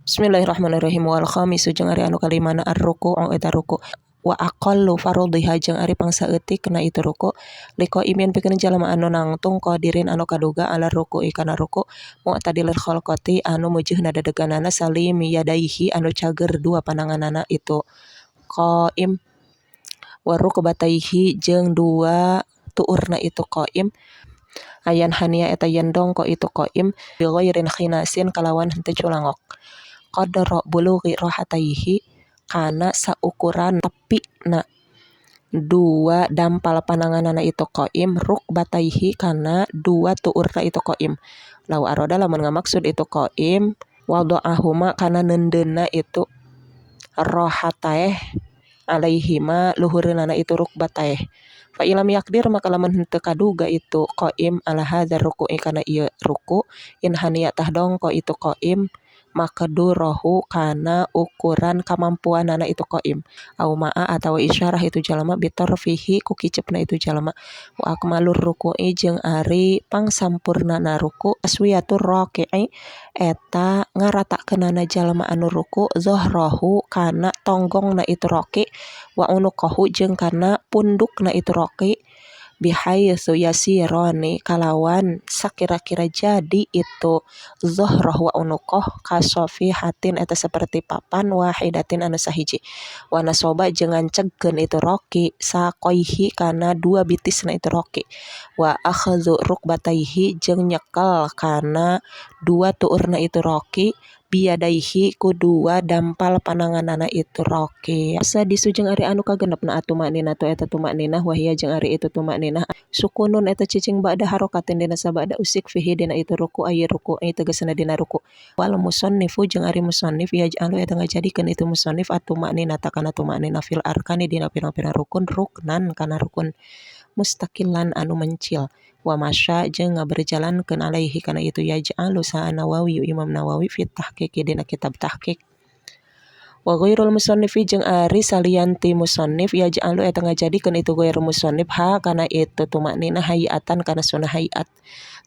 Bismillahirrahmanirrahim. Wal khamisu jeung ari anu kalimana ar-ruku'u eta ruku'. Wa aqallu farudhiha jeung ari pangsaeutik na itu ruku'. Liko imin pikeun jalma anu nangtung qadirin anu kaduga ala ruku'i kana ruku'. Mu'tadilil khalqati anu mujeuhna dadeganana salim yadaihi anu cager dua pananganana itu qaim. Wa rukbataihi jeung dua tuurna itu qaim. Ayan hania eta yen dongko itu qaim bi ghairin khinasin kalawan henteu culangok. Qadra bulughi rohataihi kana saukuran tepina dua dampal pananganana itu qaim rukbataihi kana dua tuurna itu qaim. Law aroda lamun ngamaksud itu qaim wada'ahuma kana neundeunna itu rohataeh alaihima luhureunana itu rukbataeh. Fa ilam yakdir maka lamun henteu kaduga itu qaim ala hadzal ruku'i kana ieu ruku' in hania tah dongko itu qaim makdurahu kana ukuran kamampuanana itu qaim au ma'a atawa isyarah itu jalma bitarfihi ku kicepna itu jalma wa akmalur ruku'i jeung ari pangsampurnana ruku' aswiyatur raki'i eta ngaratakeunana jalma anu ruku' zahrahu kana tonggongna itu raki' wa unuqahu jeung kana pundukna itu raki' bihaitsu yasirani kalawan sakira-kira jadi itu zahrah wa unuqah kasofihatin eta seperti papan wahidatin anu sahiji wa nasoba jeung ngancegkeun itu roki saqoihi kana dua bitisna itu roki wa akhadzu rukbataihi jeung nyekel kana dua tuurna itu roki biadaihi ku dua dampal pananganana itu roki. Asa disu jeung ari anu kagenepna atumanina tu eta tumanina wahia jeung ari itu tumanina sukunun eta cicing ba'da harokatin dina sabada usik fihi dina itu ruku aya ruku tegasna dina ruku. Wal musannifu jeung ari musannif yaj'alu eta ngajadikeun itu musannif atumanina takana tumanina fil arkani dina pirang-pirang rukun ruknan kana rukun mustaqilan anu mencil. Wa masya jeung ngaberjalankeun alaihi kana itu yaj'alu sa Nawawi Imam Nawawi fi tahqiq dina kitab tahqiq. Wa ghairul musannifi jeung ari salianti musannif yaj'alu eta ngajadikeun itu ghairu musannif ha kana itu tumanina hayatan kana sunah hayat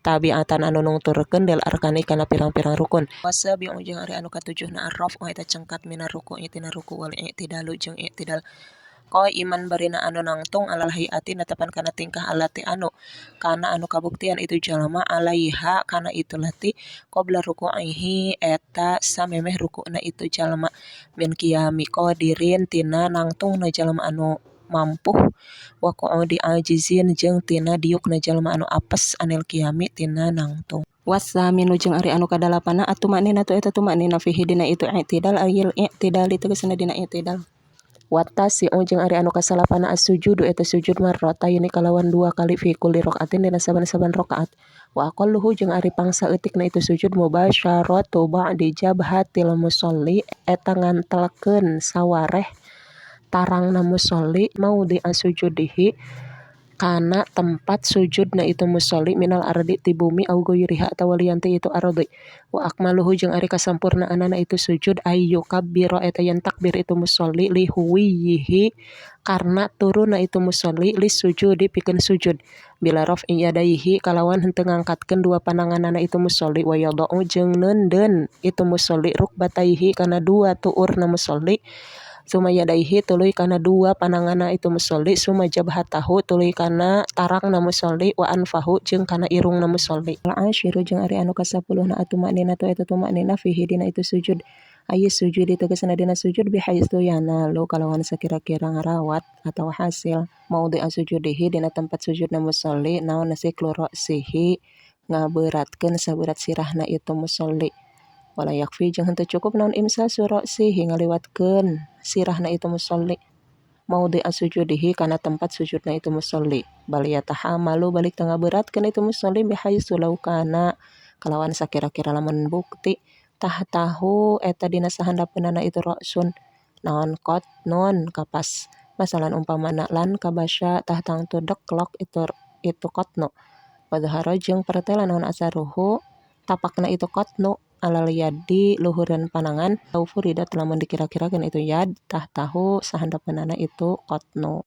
tabiatan anu nungturkeun del arkani kana pirang-pirang rukun. Wasabi'u jeung ari anu katujuhna ar-raf'u eta cengkat minar ruku'i tina ruku' wal i'tidalu jeung i'tidal iman barina anu nangtung alal hayati natapan kana tingkah alati anu kana anu kabuktian itu jalma alaiha kana itu lati qabla ruku'ihi eta samemeh ruku'na itu jalma min qiyami qadirin tina nangtungna jalma anu mampuh wa qu'udi ajizin jeung tina diukna jalma anu apes anil qiyami tina nangtung. Wasaminu jeung ari anu kadalapana atumanina tu eta tumanina fihi dina itu i'tidal ayil i'tidal tegasna dina i'tidal. Watasi'u jeung ari anu kasalapana as-sujudu eta sujud marrataini kalawan dua kali fi kulli raqatin dina saban-saban rakaat. Wa aqalluhu jeung ari pangsaeutikna itu sujud mubasyaratu ba'di jabhatil musolli eta ngantelkeun sawareh tarangna musolli maudi asujudihi kana tempat sujudna itu musolli minal ardi ti bumi au ghairiha atawa lian ti itu ardi. Wa akmaluhu jeung ari kasampurnaanana itu sujud ayyu kabbira eta yen takbir itu musolli li huwiyihi karna turunna itu musolli li sujudi pikeun sujud bila raf'i yadaihi kalawan henteu ngangkatkeun dua pananganana itu musolli wa yadau jeung neundeun itu musolli rukbataihi kana dua tuurna musolli suma yadaihi tuluy kana dua pananganna itu musolli suma jabhatahu tuluy kana tarangna musolli wa anfahu jeung kana irungna musolli. Al-asyiru jeung ari anu kasapuluhna atumanina tu eta tumanina fihi dina itu sujud aya sujud tegasna dina sujud bihaitsu yanalu kalawan sakira-kira ngarawat atau hasil maudi asujudihi dina tempat sujudna musolli naon siklu ra'sihi ngaberatkeun saberat sirahna itu musolli. Wala yakfi jeung henteu cukup naon imsasu ra'sihi ngaliwatkeun sirahna itu musolli maudi asujudihi kana tempat sujudna itu musolli bal yatahamalu balik tengah beratkeun itu musolli bihaitsu law kana kalawan sakira-kira lamun bukti tahtahu eta dina sahandapeunana itu ra'sun naon qatnun kapas masalan umpamana lan kabasya tahtang tu deklok itu qatnu wadhara jeung pertela naon asaruhu tapakna itu qatnu alal yadi luhureun panangan au furidat lamun dikira-kirakeun itu yad tahtahu sahandapeunana itu qatnu.